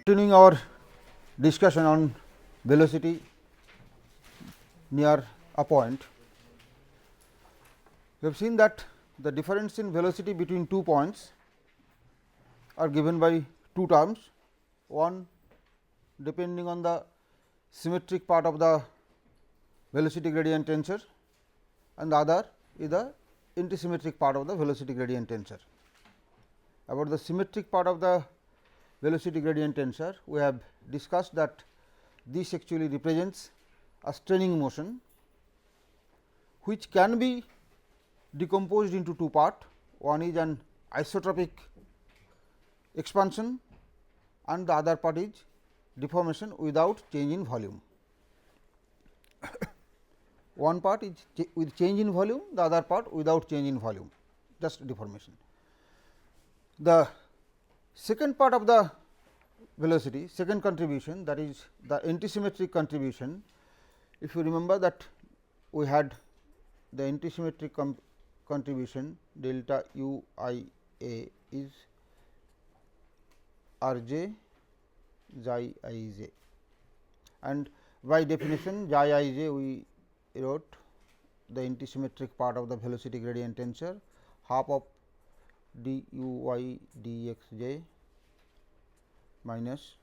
Continuing our discussion on velocity near a point, we have seen that the difference in velocity between 2 points are given by two terms, one depending on the symmetric part of the velocity gradient tensor and the other is the antisymmetric part of the velocity gradient tensor. About the symmetric part of the velocity gradient tensor, we have discussed that this actually represents a straining motion, which can be decomposed into two parts. One is an isotropic expansion and the other part is deformation without change in volume. One part is with change in volume, the other part without change in volume, just deformation. The second part of the velocity, second contribution, that is the antisymmetric contribution. If you remember that we had the antisymmetric contribution delta u I a is r j xi I j, and by definition xi I j we wrote the antisymmetric part of the velocity gradient tensor half of d u y d x j minus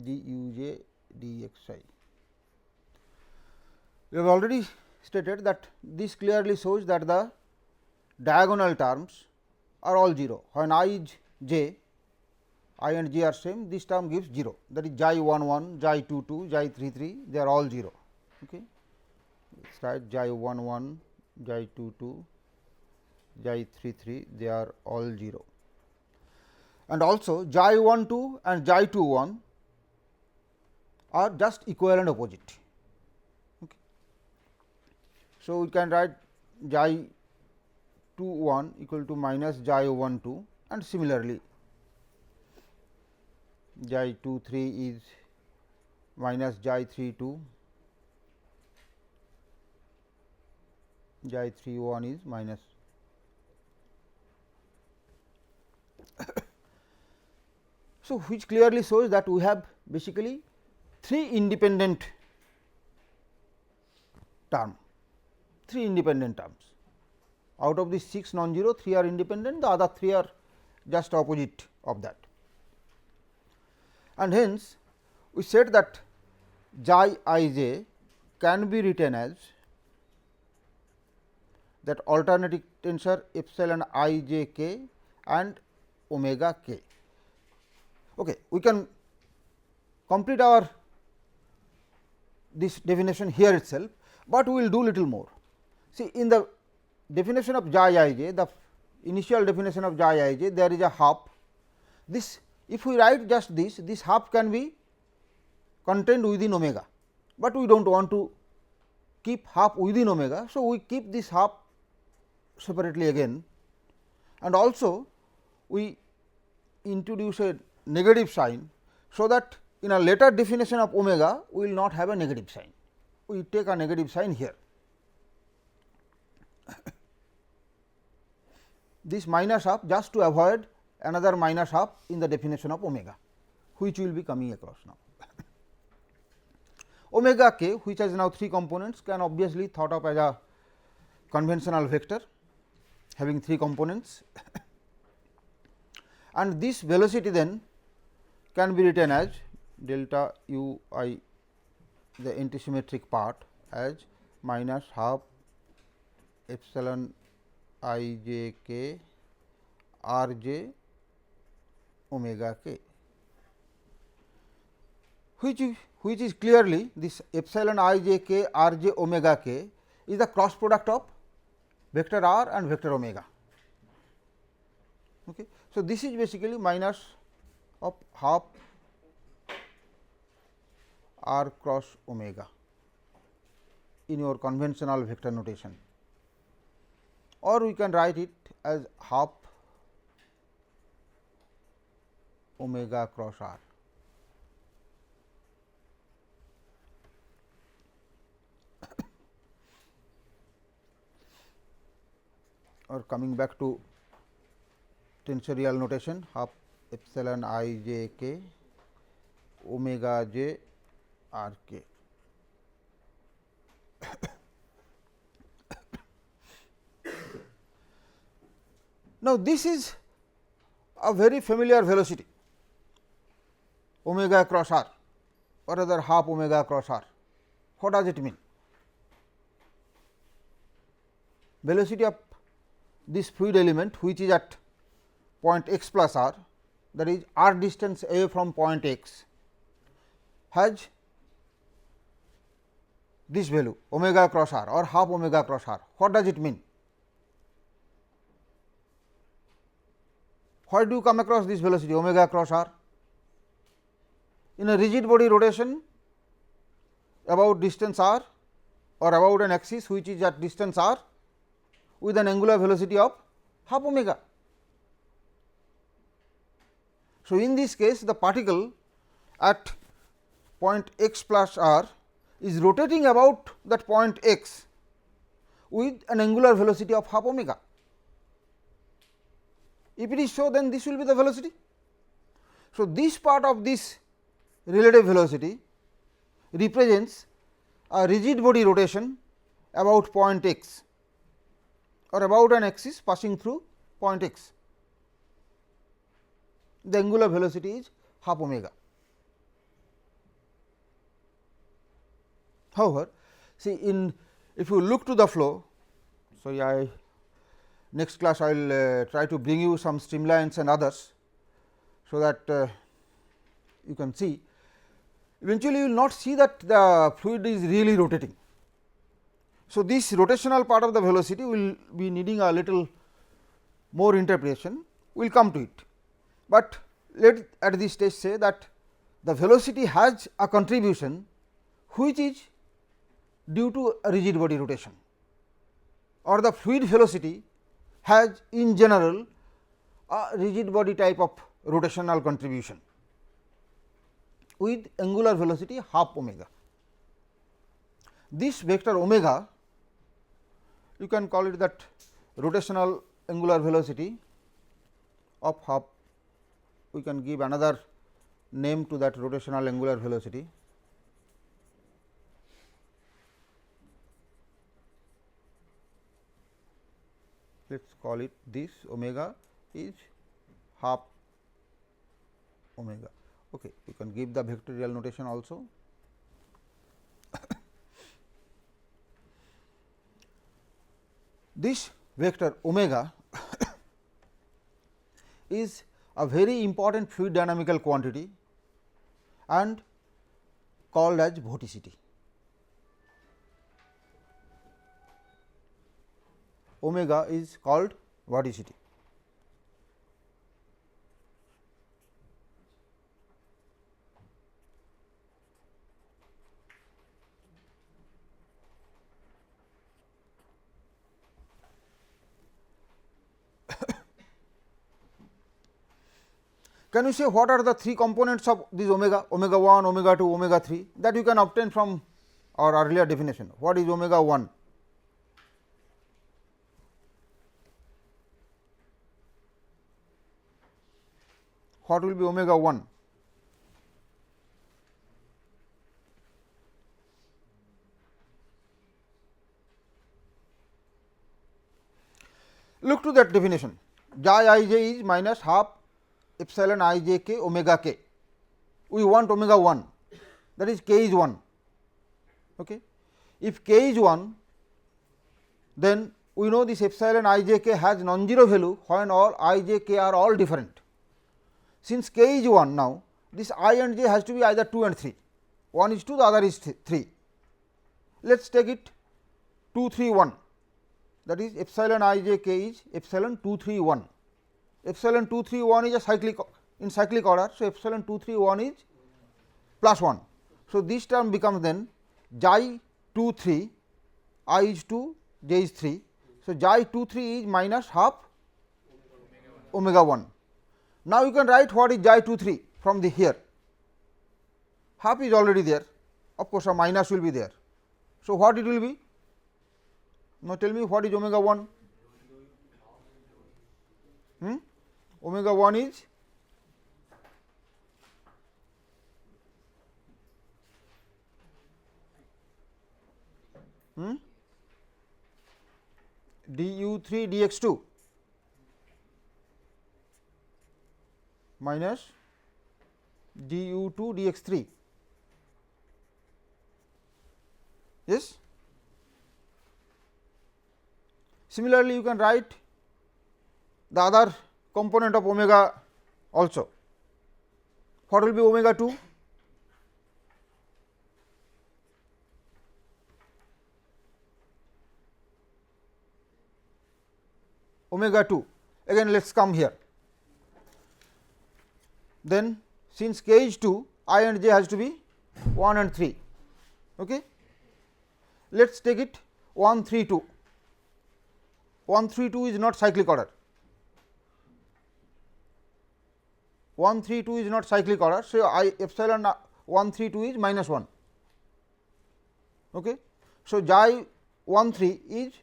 d u j d x I. We have already stated that this clearly shows that the diagonal terms are all 0. When I is j, I and j are same, this term gives 0, that is xi 1 1, xi 2 2, xi 3 3, they are all 0. Okay. Let's write xi 1 1, xi 2 2, xi 3 3, they are all 0. And also xi 1 2 and xi 2 1 are just equal and opposite. Okay. So, we can write xi 2 1 equal to minus xi 1 2, and similarly xi 2 3 is minus xi 3 2, xi 3 1 is minus. So, which clearly shows that we have basically 3 independent terms, 3 independent terms. Out of these 6 non-zero, 3 are independent, the other 3 are just opposite of that. And hence, we said that xi I j can be written as that alternating tensor epsilon I j k and omega k. Okay, we can complete our this definition here itself, but we will do little more. See, in the definition of xi I j, the initial definition of xi I j, there is a half. This, if we write just this half can be contained within omega, but we do not want to keep half within omega. So, we keep this half separately again, and also we introduce a negative sign. So, that in a later definition of omega we will not have a negative sign, we take a negative sign here. This minus half just to avoid another minus half in the definition of omega, which will be coming across now. Omega k, which has now 3 components, can obviously thought of as a conventional vector having 3 components and this velocity then can be written as delta u I, the antisymmetric part, as minus half epsilon I j k r j omega k, which is clearly this epsilon I j k r j omega k is the cross product of vector r and vector omega. Okay. So, this is basically minus of half r cross omega in your conventional vector notation, or we can write it as half omega cross r. Or coming back to tensorial notation, half epsilon I j k omega j r k. Now, this is a very familiar velocity omega cross r or rather half omega cross r. What does it mean? Velocity of this fluid element which is at point x plus r, that is r distance away from point x, has this value omega cross r or half omega cross r. What does it mean? Why do you come across this velocity omega cross r? In a rigid body rotation about distance r or about an axis which is at distance r with an angular velocity of half omega. So, in this case the particle at point x plus r is rotating about that point x with an angular velocity of half omega. If it is so, then this will be the velocity. So, this part of this relative velocity represents a rigid body rotation about point x or about an axis passing through point x. The angular velocity is half omega. However, see if you look to the flow, so next class I will try to bring you some streamlines and others, so that you can see. Eventually, you will not see that the fluid is really rotating. So, this rotational part of the velocity will be needing a little more interpretation, we will come to it. But let at this stage say that the velocity has a contribution which is due to a rigid body rotation, or the fluid velocity has in general a rigid body type of rotational contribution with angular velocity half omega. This vector omega, you can call it that rotational angular velocity of half, we can give another name to that rotational angular velocity. Let us call it this omega is half omega. Okay, you can give the vectorial notation also. This vector omega is a very important fluid dynamical quantity and called as vorticity. Omega is called vorticity. Can you say what are the three components of this omega, omega 1, omega 2, omega 3, that you can obtain from our earlier definition? What is omega 1? What will be omega 1? Look to that definition. Xi I j is minus half epsilon I j k omega k. We want omega 1, that is k is 1. Okay. If k is 1, then we know this epsilon I j k has non-zero value when all I j k are all different. Since k is 1 now, this I and j has to be either 2 and 3, one is 2, the other is 3. Let us take it 2 3 1, that is epsilon I j k is epsilon 2 3 1. Epsilon 2 3 1 is a cyclic in cyclic order. So, epsilon 2 3 1 is plus 1. So, this term becomes then xi 2 3, I is 2, j is 3. So, xi 2 3 is minus half omega 1. Now, you can write what is xi 2 3 from the here. Half is already there, of course, a minus will be there. So, what it will be? Now, tell me what is omega 1? Omega 1 is du3 dx2 minus du2 dx3. Yes. Similarly, you can write the other component of omega also. What will be omega 2? Omega 2, again let us come here. Then since k is 2, I and j has to be 1 and 3. Okay. Let us take it 1 3 2. 1 3 2 is not cyclic order. 1 3 2 is not cyclic order. So, I epsilon 1 3 2 is minus 1. Okay. So, xi 1 3 is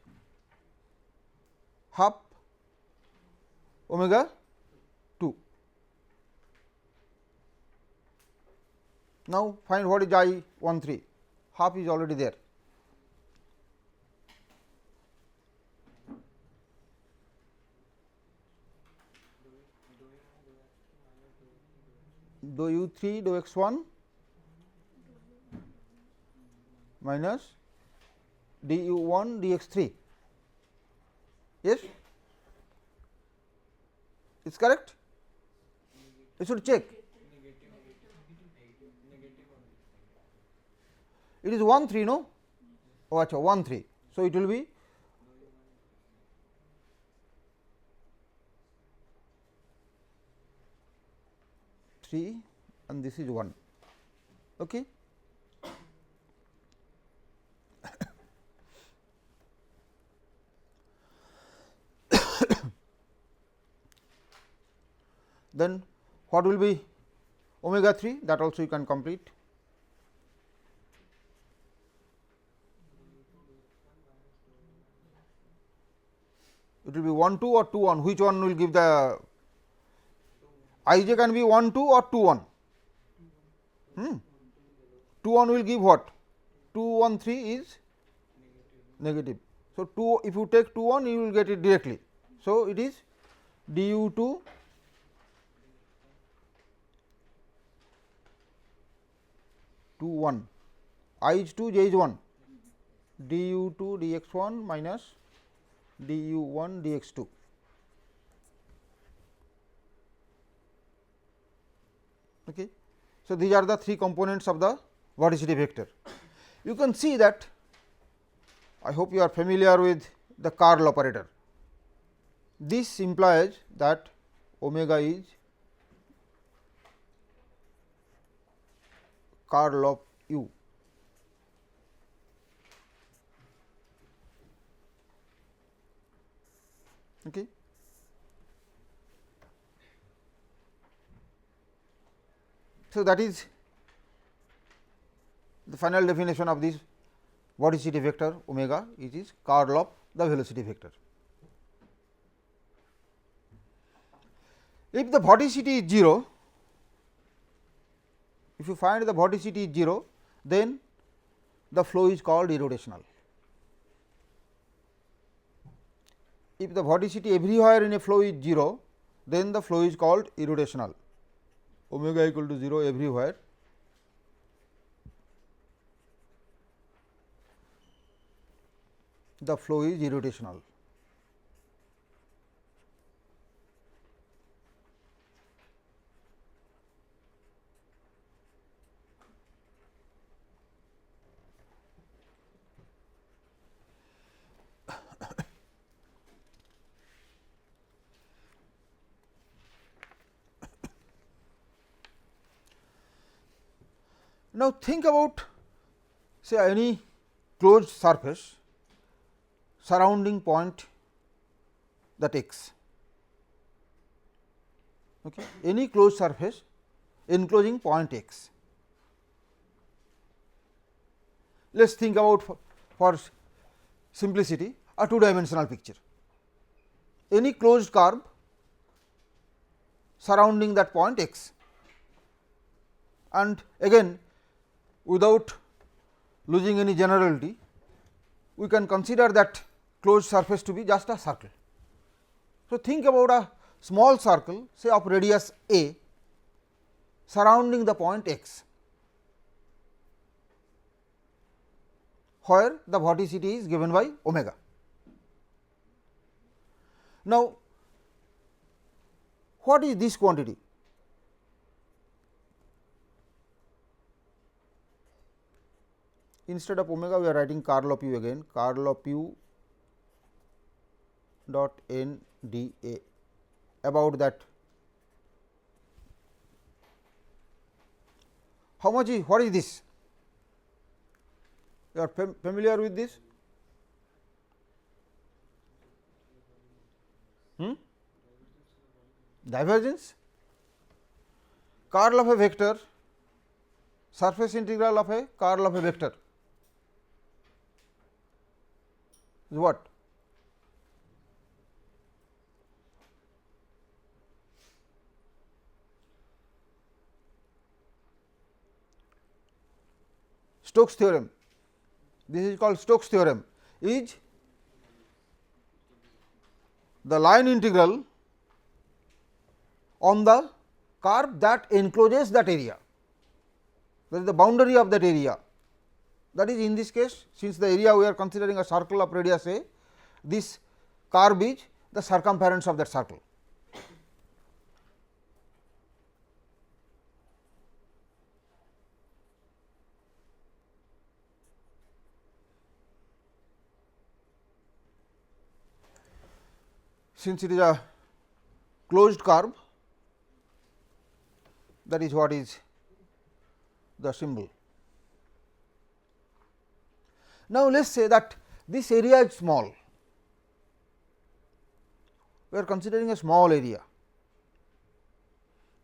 half omega 2. Now, find what is xi 1 3, half is already there. Dou u3 dou x1 minus du1 dx3. Yes, it is correct. You should check. It is 1 3, no? Oh, achha, 1 3. So, it will be three and this is 1. Okay. Then what will be omega 3, that also you can complete. It will be 1 2 or 2 1, which one will give the I j can be 1 2 or 2 1. 2 1 will give what? 2 1 3 is negative. So, 2 if you take 2 1 you will get it directly. So, it is du 2 2 1, I is 2, j is 1, du 2 dx 1 minus du 1 dx 2. Okay. So, these are the three components of the vorticity vector. You can see that, I hope you are familiar with the Karl operator. This implies that omega is Karl of u. Okay. So, that is the final definition of this vorticity vector omega, it is Karl of the velocity vector. If the vorticity is 0, if you find the vorticity is 0, then the flow is called irrotational. If the vorticity everywhere in a flow is 0, then the flow is called irrotational. Omega equal to 0 everywhere. The flow is irrotational. Now, think about say any closed surface surrounding point that x. Okay. Any closed surface enclosing point x. Let us think about for simplicity a two dimensional picture. Any closed curve surrounding that point x, and again without losing any generality, we can consider that closed surface to be just a circle. So, think about a small circle say of radius a surrounding the point x, where the vorticity is given by omega. Now, what is this quantity? Instead of omega, we are writing curl of u again, curl of u dot n d a about that. How much is, what is this? You are familiar with this? Divergence, curl of a vector, surface integral of a curl of a vector is what? Stokes theorem. This is called Stokes theorem, is the line integral on the curve that encloses that area, that is the boundary of that area. That is, in this case, since the area we are considering a circle of radius a, this curve is the circumference of that circle. Since it is a closed curve, that is what is the symbol. Now, let us say that this area is small, we are considering a small area.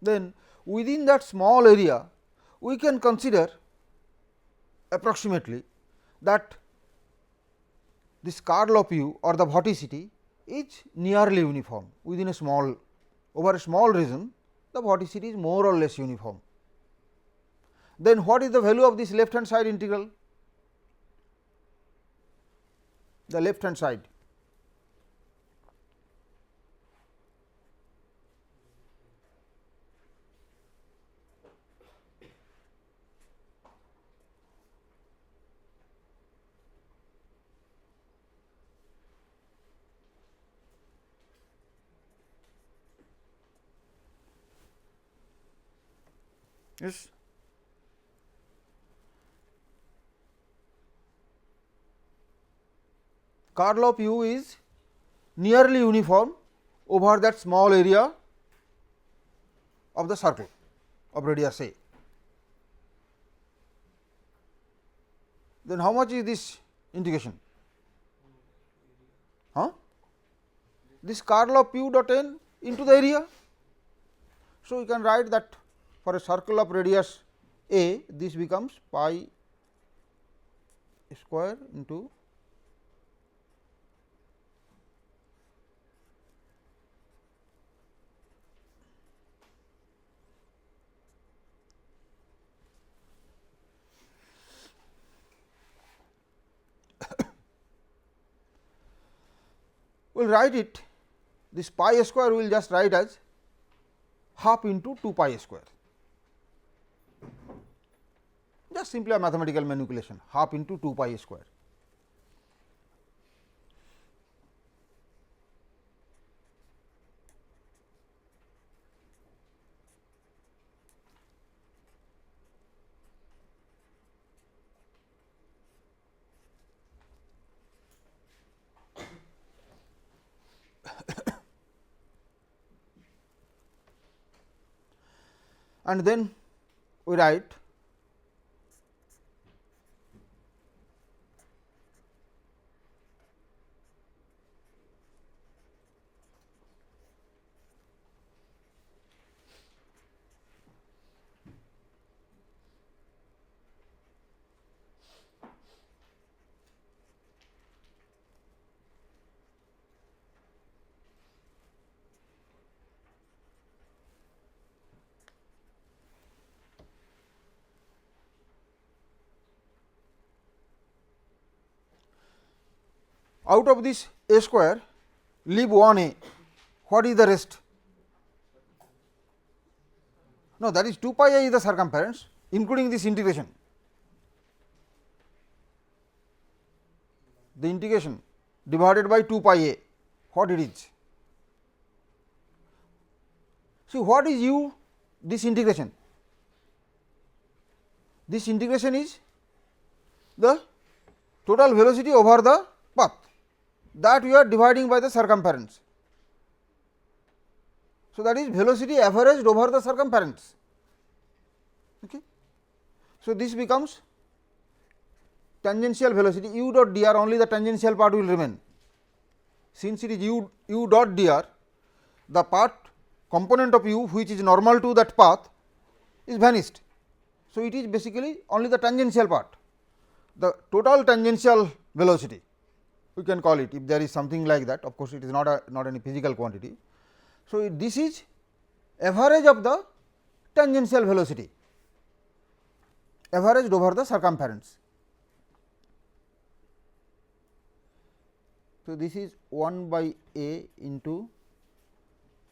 Then within that small area, we can consider approximately that this curl of u or the vorticity is nearly uniform within a small, over a small region, the vorticity is more or less uniform. Then what is the value of this left hand side integral? The left hand side, yes, curl of u is nearly uniform over that small area of the circle of radius a. Then how much is this integration? This curl of u dot n into the area. So, we can write that for a circle of radius a, this becomes pi square into we will write it, this pi square we will just write as half into 2 pi square, just simply a mathematical manipulation, half into 2 pi square. And then we write out of this a square leave 1 a, what is the rest? No, that is 2 pi a is the circumference including this integration. The integration divided by 2 pi a, what it is? See, what is u? This integration. This integration is the total velocity over the path, that we are dividing by the circumference. So, that is velocity averaged over the circumference. Okay. So, this becomes tangential velocity u dot dr, only the tangential part will remain. Since it is u dot dr, the part component of u which is normal to that path is vanished. So, it is basically only the tangential part, the total tangential velocity we can call it, if there is something like that. Of course, it is not any physical quantity. So, this is average of the tangential velocity averaged over the circumference. So, this is 1 by a into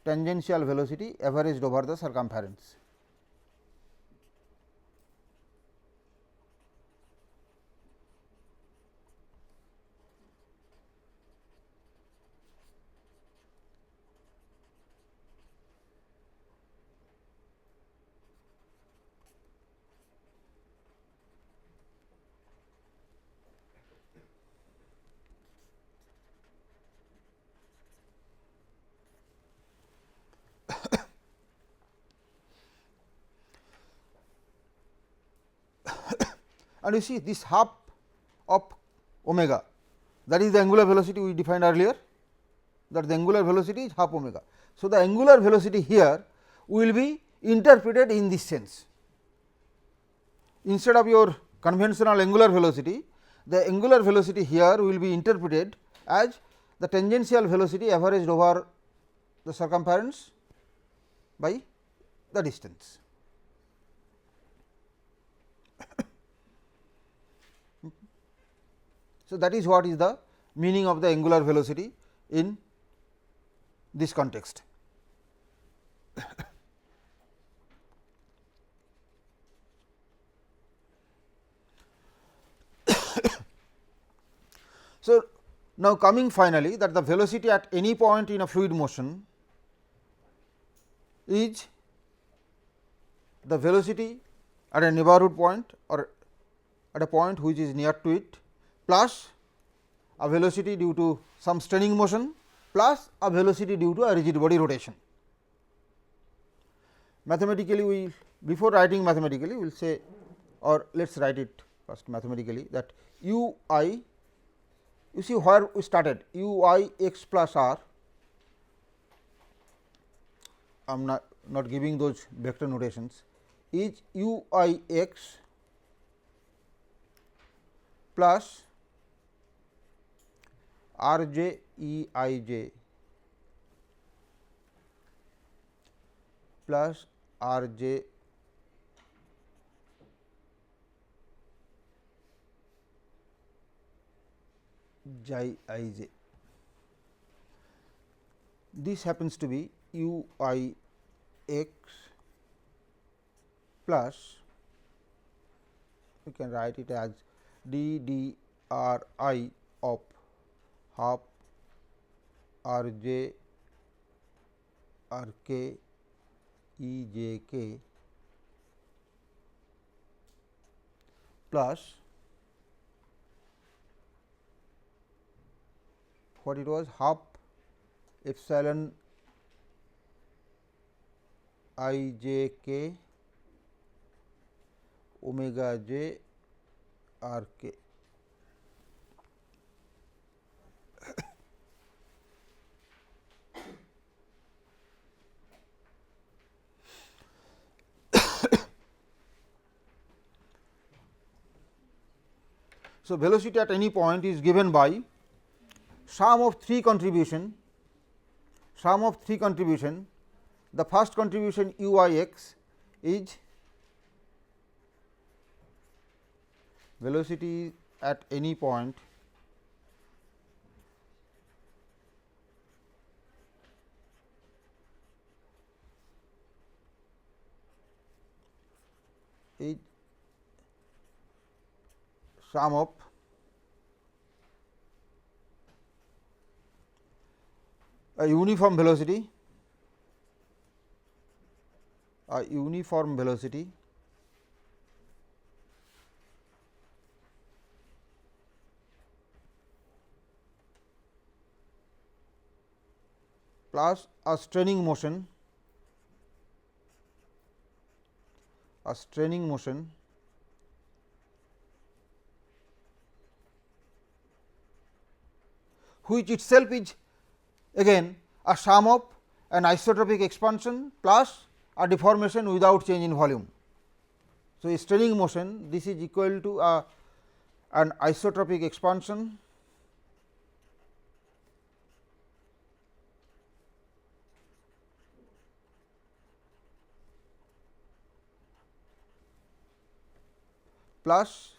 tangential velocity averaged over the circumference. And you see this half of omega, that is the angular velocity we defined earlier, that the angular velocity is half omega. So, the angular velocity here will be interpreted in this sense. Instead of your conventional angular velocity, the angular velocity here will be interpreted as the tangential velocity averaged over the circumference by the distance. So, that is what is the meaning of the angular velocity in this context. So, now coming finally, that the velocity at any point in a fluid motion is the velocity at a neighborhood point or at a point which is near to it, plus a velocity due to some straining motion, plus a velocity due to a rigid body rotation. Mathematically, we before writing mathematically, we will say, or let us write it first mathematically, that u I, you see where we started, u I x plus r, I am not giving those vector notations, is u I x plus r j e I j plus r j j I j. This happens to be u I x plus, we can write it as d d r I of half r j r k e j k plus what it was, half epsilon I j k omega j r k. So, velocity at any point is given by sum of three contribution. The first contribution u I x is velocity at any point is sum of a uniform velocity plus a straining motion which itself is again a sum of an isotropic expansion plus a deformation without change in volume. So, a straining motion, this is equal to an isotropic expansion plus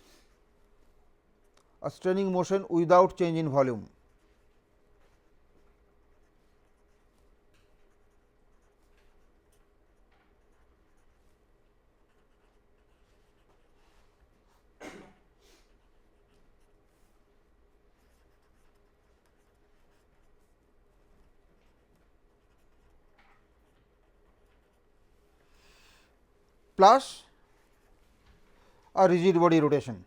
a straining motion without change in volume. Plus a rigid body rotation.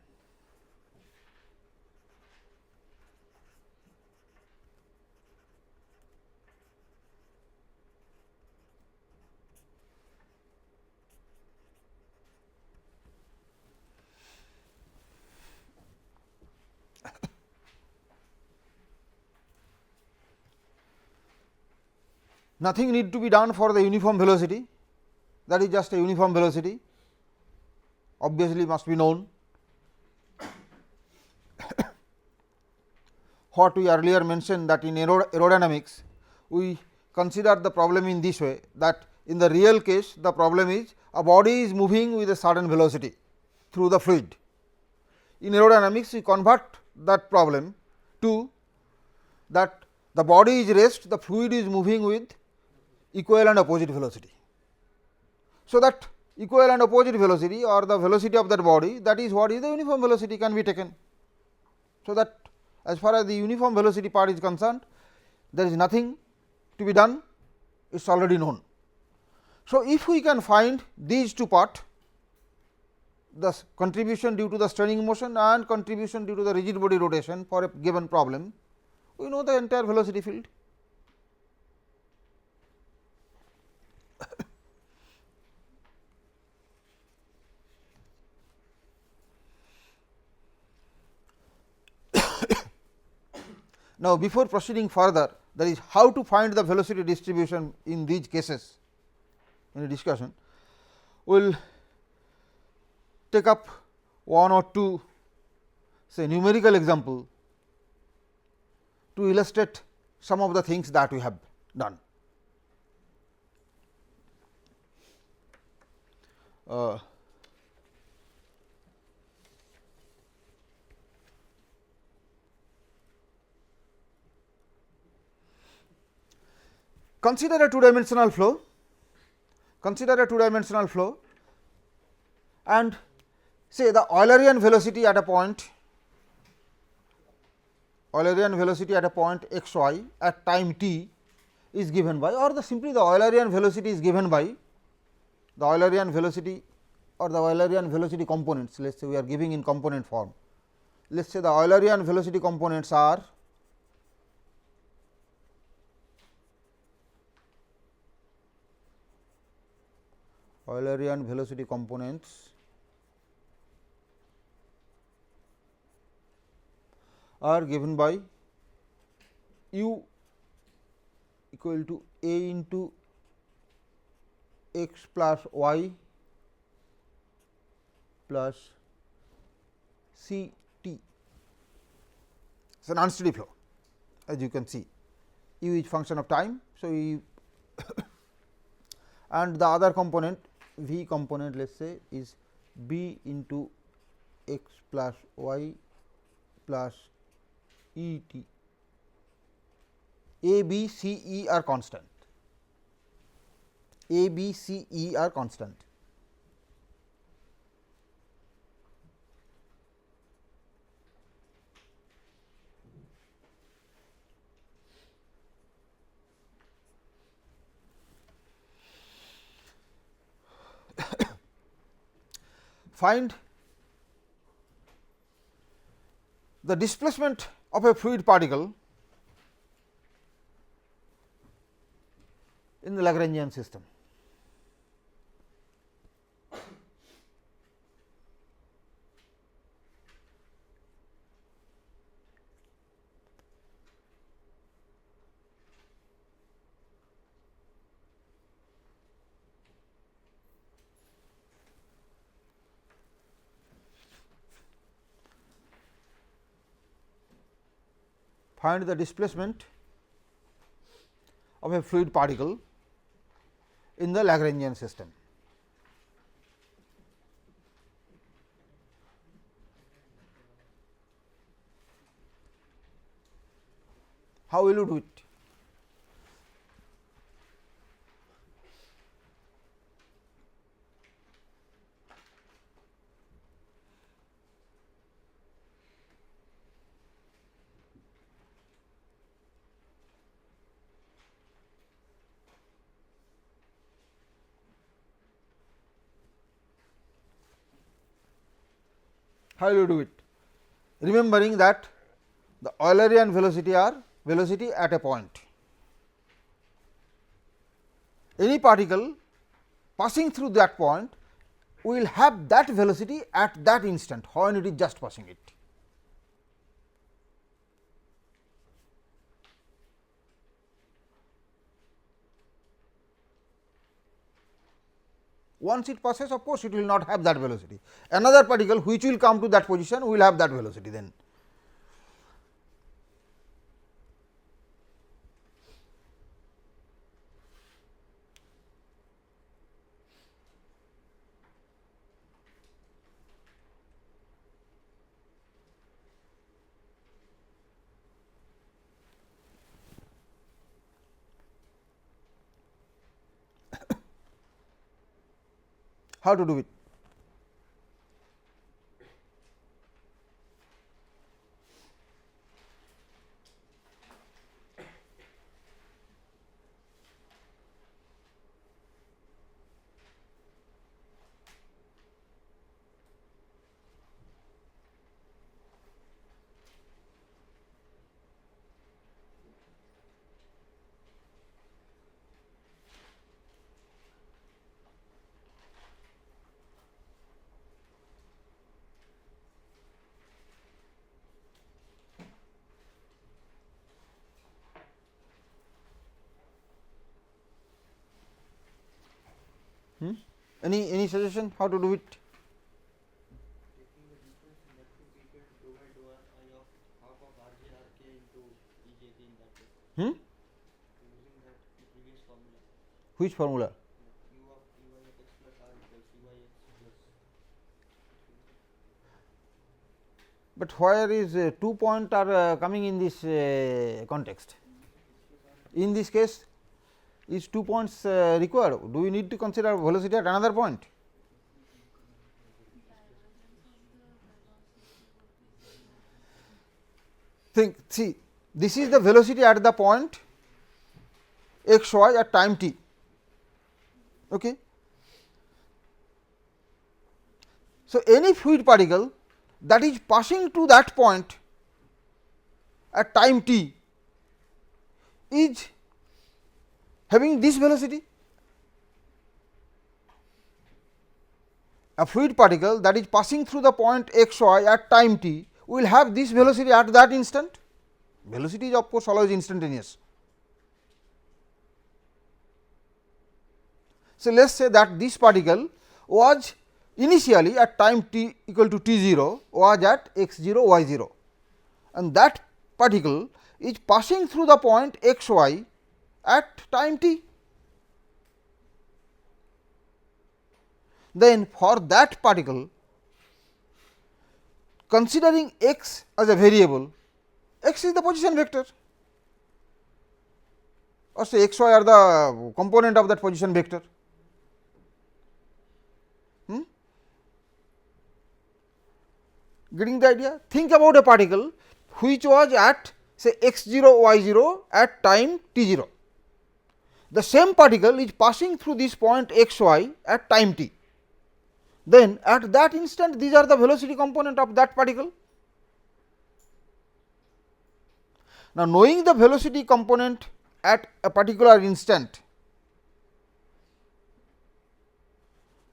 Nothing need to be done for the uniform velocity, that is just a uniform velocity, obviously must be known. What we earlier mentioned, that in aerodynamics we consider the problem in this way, that in the real case the problem is a body is moving with a certain velocity through the fluid. In aerodynamics we convert that problem to that the body is rest, the fluid is moving with equal and opposite velocity. So, that equal and opposite velocity or the velocity of that body, that is what is the uniform velocity can be taken. So, that as far as the uniform velocity part is concerned, there is nothing to be done, it is already known. So, if we can find these two parts, the contribution due to the straining motion and contribution due to the rigid body rotation for a given problem, we know the entire velocity field. Now, before proceeding further, that is how to find the velocity distribution in these cases in a discussion. We will take up one or two say numerical example to illustrate some of the things that we have done. Consider a two dimensional flow, and say the Eulerian velocity at a point x y at time t is given by, or simply the Eulerian velocity is given by the Eulerian velocity or the Eulerian velocity components. Let us say we are giving in component form. Let us say the Eulerian velocity components are Eulerian velocity components are given by u equal to a into x plus y plus c t. It is an unsteady flow, as you can see, u is function of time. So, and the other component v component, let us say, is b into x plus y plus e t. A, B, C, E are constant. A, B, C, E are constant. find the displacement of a fluid particle in the Lagrangian system. Find the displacement of a fluid particle in the Lagrangian system. How will you do it? How will you do it? Remembering that the Eulerian velocity are velocity at a point. Any particle passing through that point will have that velocity at that instant when it is just passing it. Once it passes, of course, it will not have that velocity. Another particle which will come to that position will have that velocity then. How to do it? Any suggestion how to do it? Taking the difference in that two equal to divide I of half of RJ RK into EJK in that case. Using that the previous formula. Which formula? U of Ey of x plus R equals Ey x plus. But where is 2 point are coming in this context? In this case, is 2 points required? Do we need to consider velocity at another point? See, this is the velocity at the point x y at time t. Okay. So, any fluid particle that is passing to that point at time t is having this velocity. A fluid particle that is passing through the point x y at time t will have this velocity at that instant. Velocity is of course always instantaneous. So, let us say that this particle was initially at time t equal to t 0 was at x 0 y 0, and that particle is passing through the point x y at time t. Then for that particle, considering x as a variable, x is the position vector, or say x y are the component of that position vector. Getting the idea? Think about a particle which was at say x 0 y 0 at time t 0. The same particle is passing through this point x y at time t. then at that instant these are the velocity component of that particle. Now, knowing the velocity component at a particular instant,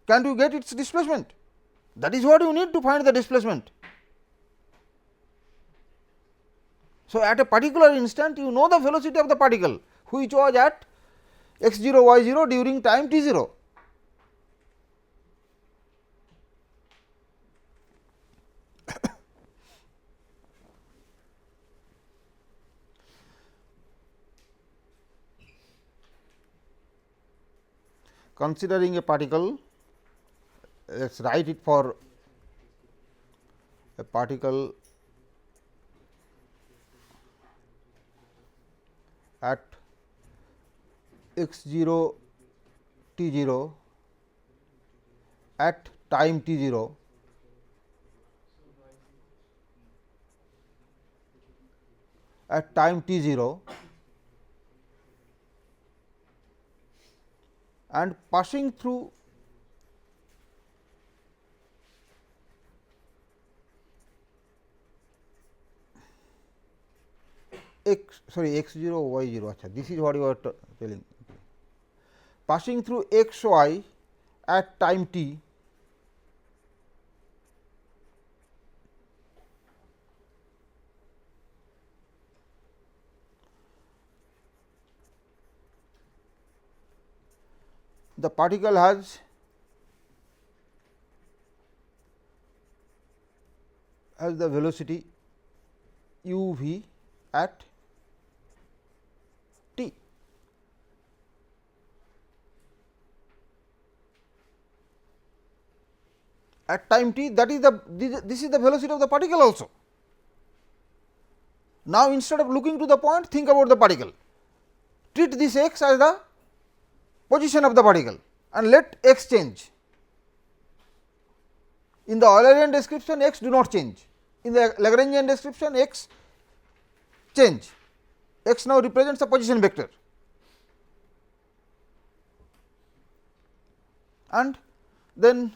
can you get its displacement? That is what you need to find the displacement. So, at a particular instant you know the velocity of the particle which was at x 0 y 0 during time t 0. Considering a particle, let us write it for a particle at x 0 t 0 at time t 0 at time t 0 and passing through x 0 y 0, this is what you are telling, passing through x y at time t the particle has the velocity u v at t. At time t, that is this is the velocity of the particle also. Now, instead of looking to the point, think about the particle, treat this x as the position of the particle and let x change. In the Eulerian description x do not change, in the Lagrangian description x change, x now represents a position vector, and then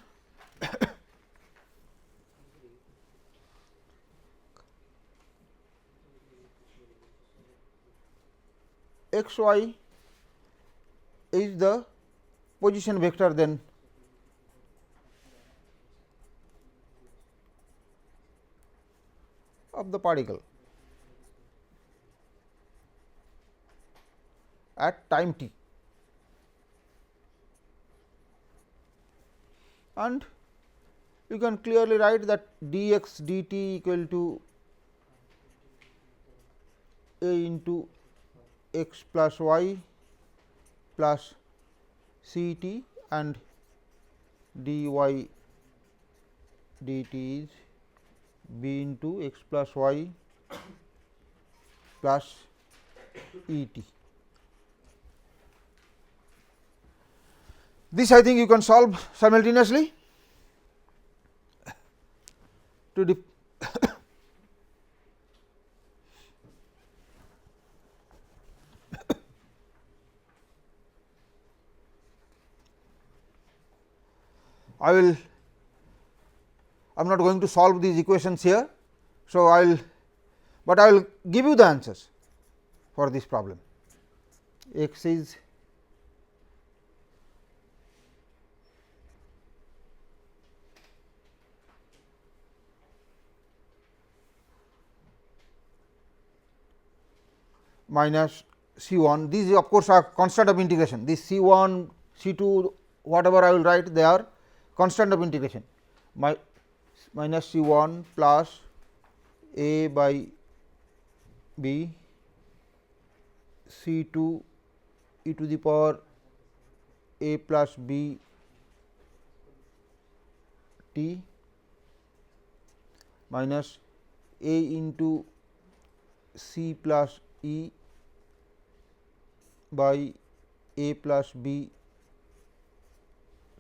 x y is the position vector then of the particle at time t, and you can clearly write that dx dt equal to a into x plus y plus c t and dy dt is b into x plus y plus E t. This I think you can solve simultaneously to I am not going to solve these equations here. So, but I will give you the answers for this problem. X is minus C 1, these of course are constant of integration, this C 1, C 2 whatever I will write, they are constant of integration, minus C 1 plus a by b C 2 e to the power a plus b t minus a into C plus e by a plus b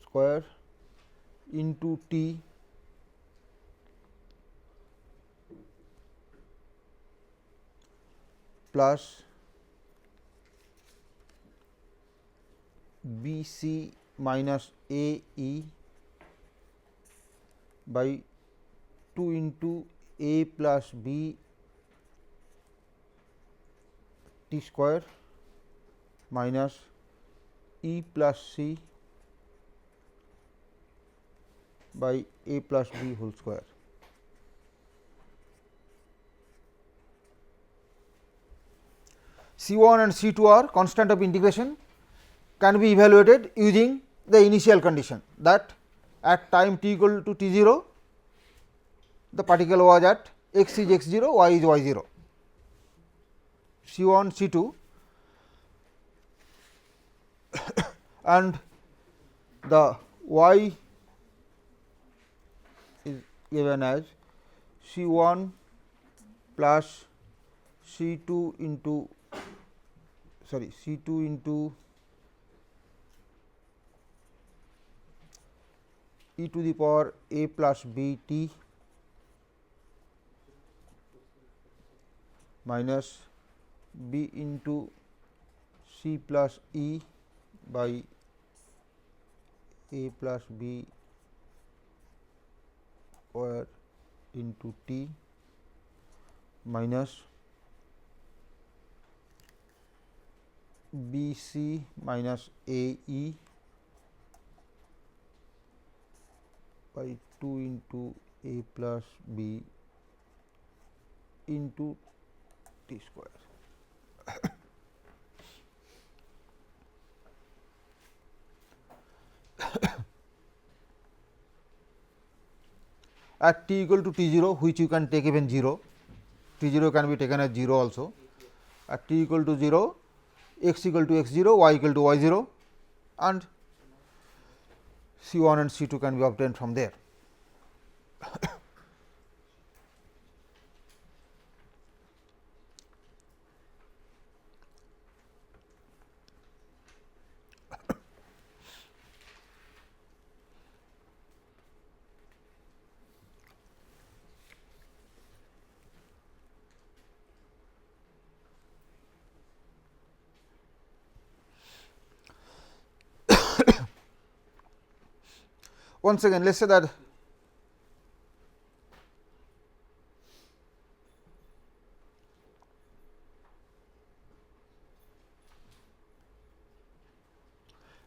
square into t plus b c minus a e by 2 into a plus b t square minus e plus c by a plus b whole square. C1 and C2 are constant of integration, can be evaluated using the initial condition that at time t equal to t 0, the particle was at x is x 0, y is y 0. C1, C2 and the y is given as C1 plus C2 into C2 into e to the power a plus b t minus b into c plus e by a plus b square into t minus b c minus a e by 2 into a plus b into t square. At t equal to t 0, which you can take even 0, t 0 can be taken as 0 also. At t equal to 0, x equal to x 0, y equal to y 0, and C 1 and C 2 can be obtained from there. Once again, let us say that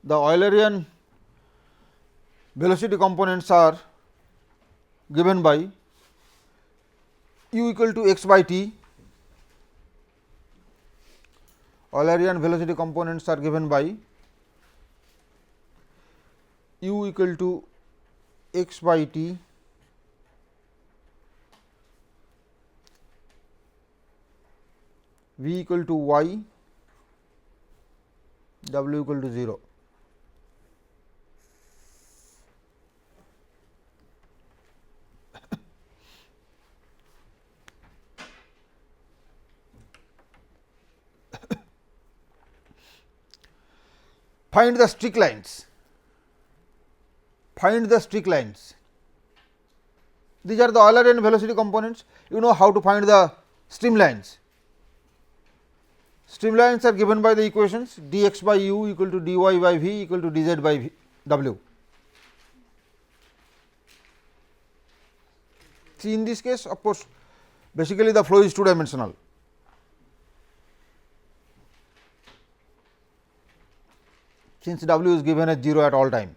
the Eulerian velocity components are given by u equal to x by t. Eulerian velocity components are given by u equal to x by t v equal to y, w equal to 0. Find the streak lines. Find the streak lines. These are the Eulerian velocity components. You know how to find the streamlines. Streamlines are given by the equations dx by u equal to dy by v equal to dz by v, w. See, in this case, of course, basically the flow is two dimensional. Since w is given as 0 at all time.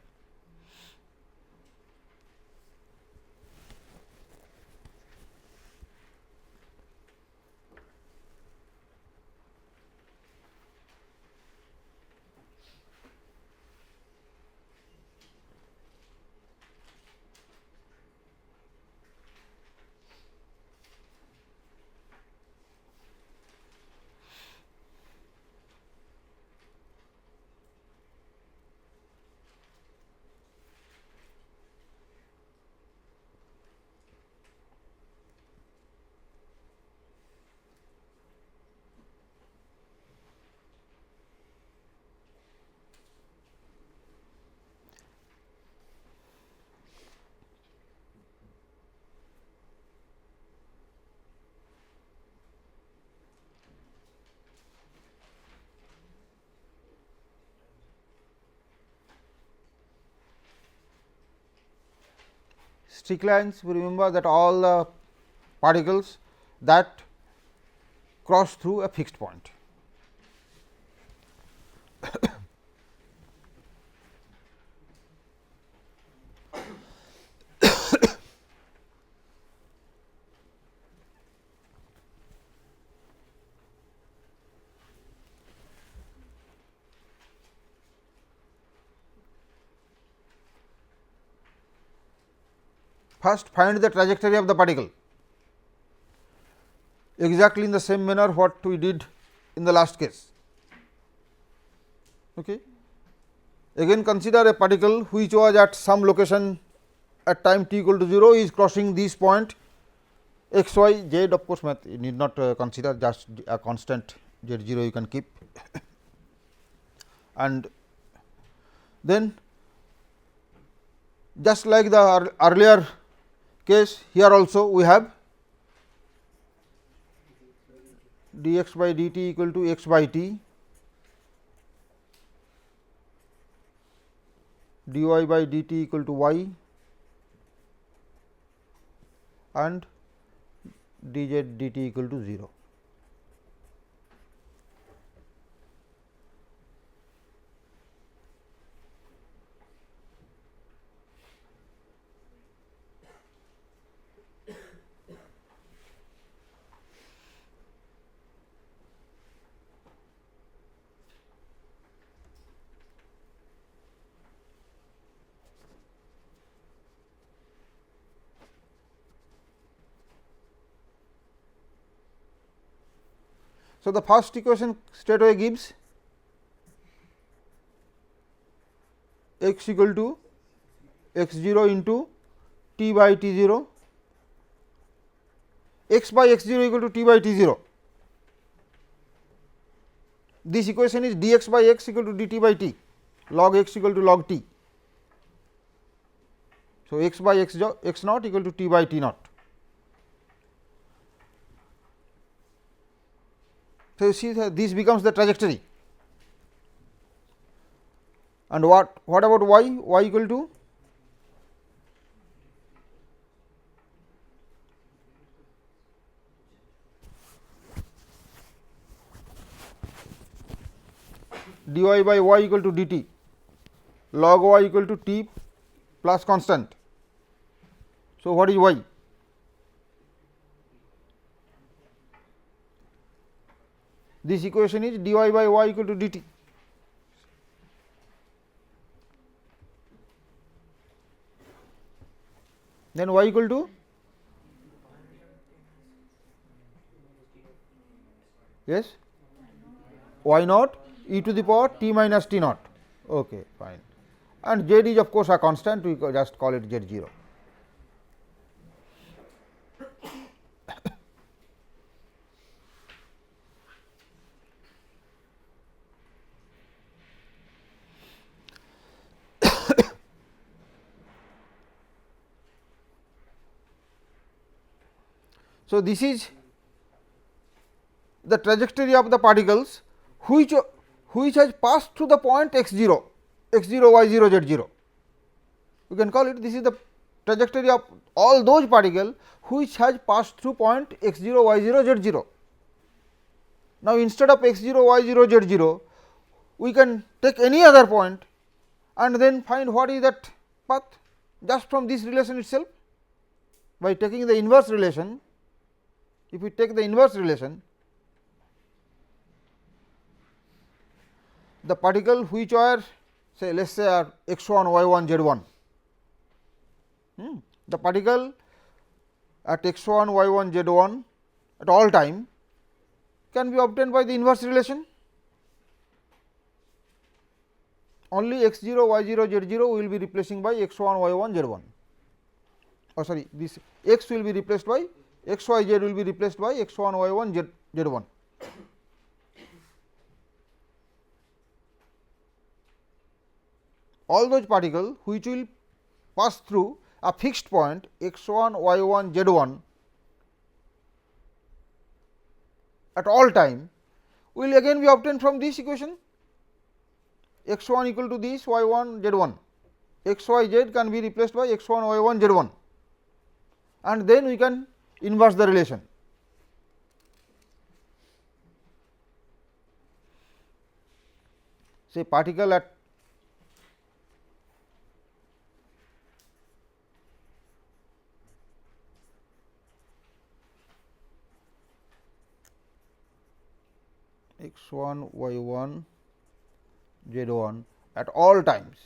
streak lines, we remember that all the particles that cross through a fixed point. First, find the trajectory of the particle exactly in the same manner what we did in the last case. Okay. Again, consider a particle which was at some location at time t equal to 0 is crossing this point x, y, z. Of course, you need not consider, just a constant z 0 you can keep. And then just like the earlier case, here also we have dx by dt equal to x by t, dy by dt equal to y, and dz dt equal to 0. So, the first equation straight away gives x equal to x 0 into t by t 0, x by x 0 equal to t by t 0. This equation is dx by x equal to dt by t, log x equal to log t. So, x by x naught equal to t by t naught. So, you see that this becomes the trajectory, and what about y? Y equal to dy by y equal to dt, log y equal to t plus constant. So, what is y? This equation is dy by y equal to dt. Then y equal to, yes, y naught e to the power t minus t naught. Okay, fine. And z is of course a constant, we just call it z 0. So, this is the trajectory of the particles which has passed through the point x 0, y 0, z 0. You can call it, this is the trajectory of all those particles which has passed through point x 0, y 0, z 0. Now, instead of x 0, y 0, z 0, we can take any other point and then find what is that path just from this relation itself by taking the inverse relation. If we take the inverse relation, the particle which are, say, let us say are x 1, y 1, z 1, the particle at x 1, y 1, z 1 at all time can be obtained by the inverse relation. Only x 0, y 0, z 0 will be replacing by x 1, y 1, z 1. Oh, sorry, this x will be replaced by x, y, z will be replaced by x 1, y 1, z 1. All those particles which will pass through a fixed point x 1, y 1, z 1 at all time will again be obtained from this equation, x 1 equal to this, y 1, z 1, x, y, z can be replaced by x 1, y 1, z 1. and then we can inverse the relation. Say particle at x1, y1, z1 at all times.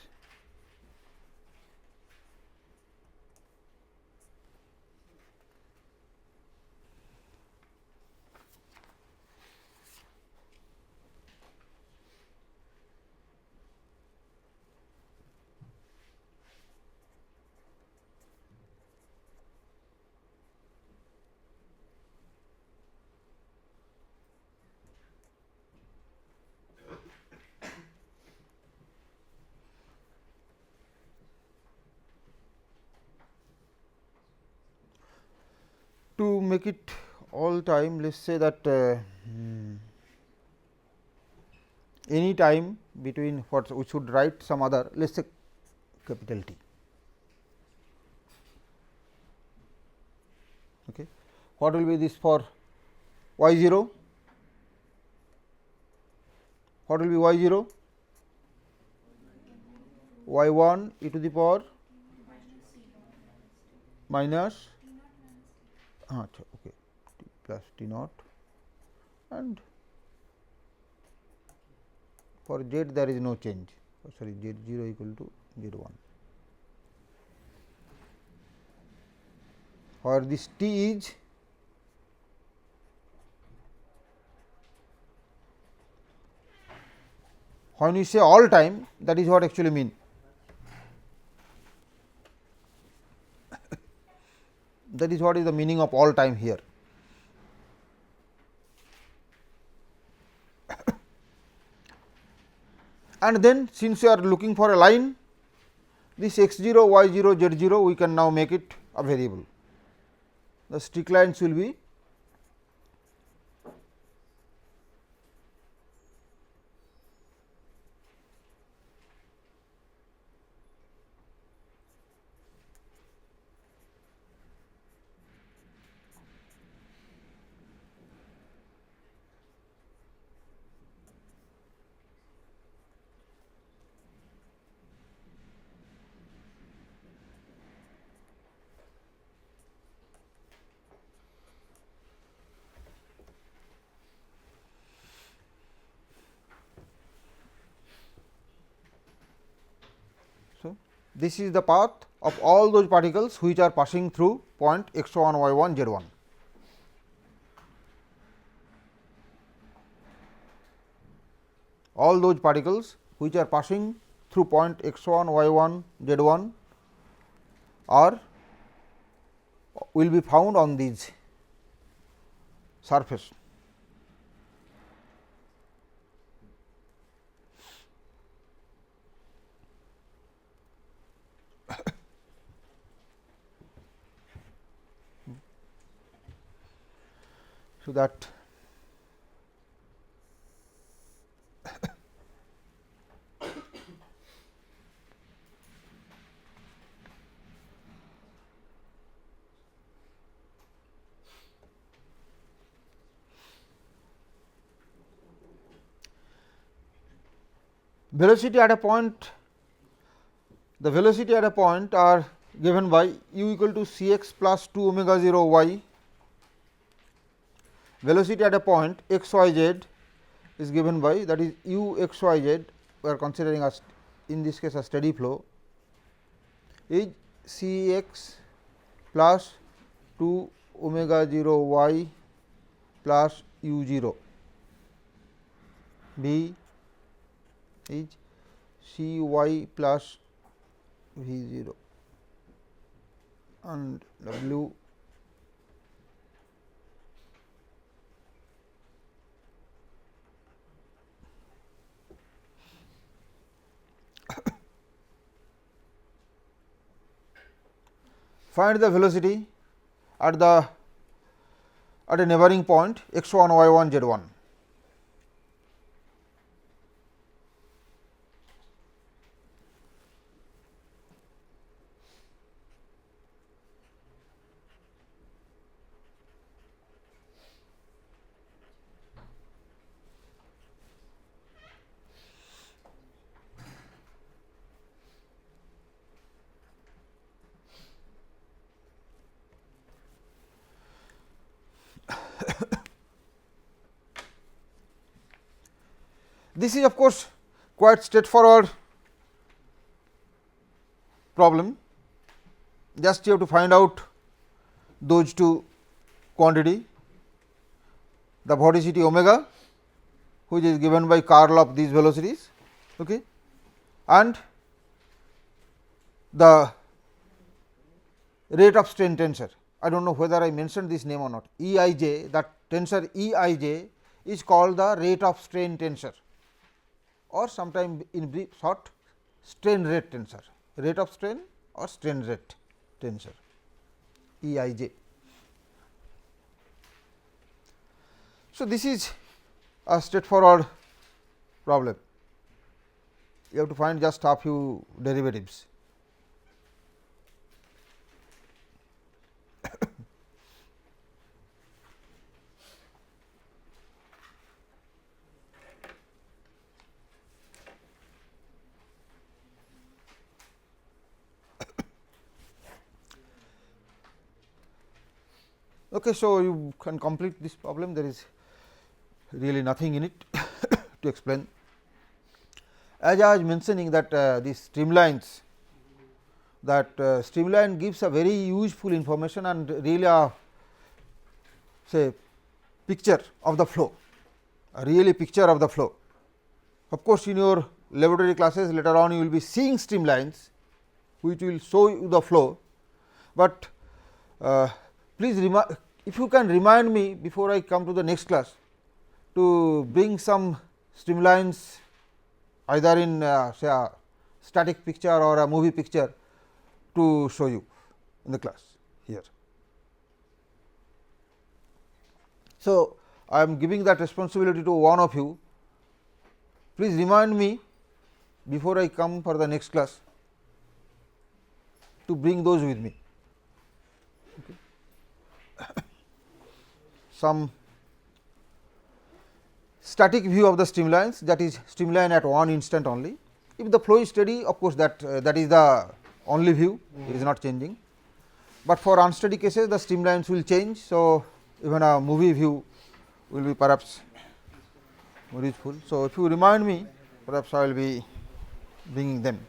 To make it all time, let us say that any time between what we should write some other, let us say capital T. Okay. What will be this for y 0? What will be y 0? y 1 e to the power minus okay, t plus t naught, and for z there is no change, sorry, z 0 equal to z 1, where this t is when you say all time, that is what actually mean. That is what is the meaning of all time here. And then since you are looking for a line, this x 0, y 0, z 0 we can now make it a variable. The streak lines will be this is the path of all those particles which are passing through point x 1, y 1, z 1. All those particles which are passing through point x 1, y 1, z 1 are will be found on these surface. So, that velocity at a point, the velocity at a point are given by u equal to c x plus 2 omega 0 y. Velocity at a point x y z is given by, that is u x y z, we are considering as in this case a steady flow, is c x plus 2 omega 0 y plus u 0, b is c y plus v 0, and w find the velocity at a neighboring point x 1, y 1, z 1. this is of course quite straightforward problem, just you have to find out those two quantity, the vorticity omega, which is given by curl of these velocities, okay, and the rate of strain tensor. I do not know whether I mentioned this name or not. E I j, that tensor E I j is called the rate of strain tensor, or sometime in brief short strain rate tensor, rate of strain or strain rate tensor, E I j. So, this is a straightforward problem. You have to find just a few derivatives. Okay, so, you can complete this problem, there is really nothing in it to explain. As I was mentioning that these streamlines, that streamline gives a very useful information and really a say picture of the flow, a really picture of the flow. Of course, in your laboratory classes later on you will be seeing streamlines which will show you the flow, but please if you can remind me before I come to the next class to bring some streamlines either in say a static picture or a movie picture to show you in the class here. So, I am giving that responsibility to one of you. Please remind me before I come for the next class to bring those with me. Okay. Some static view of the streamlines, that is streamline at one instant only. If the flow is steady, of course, that is the only view, it is not changing, but for unsteady cases the streamlines will change. So, even a movie view will be perhaps more useful. So, if you remind me, perhaps I will be bringing them.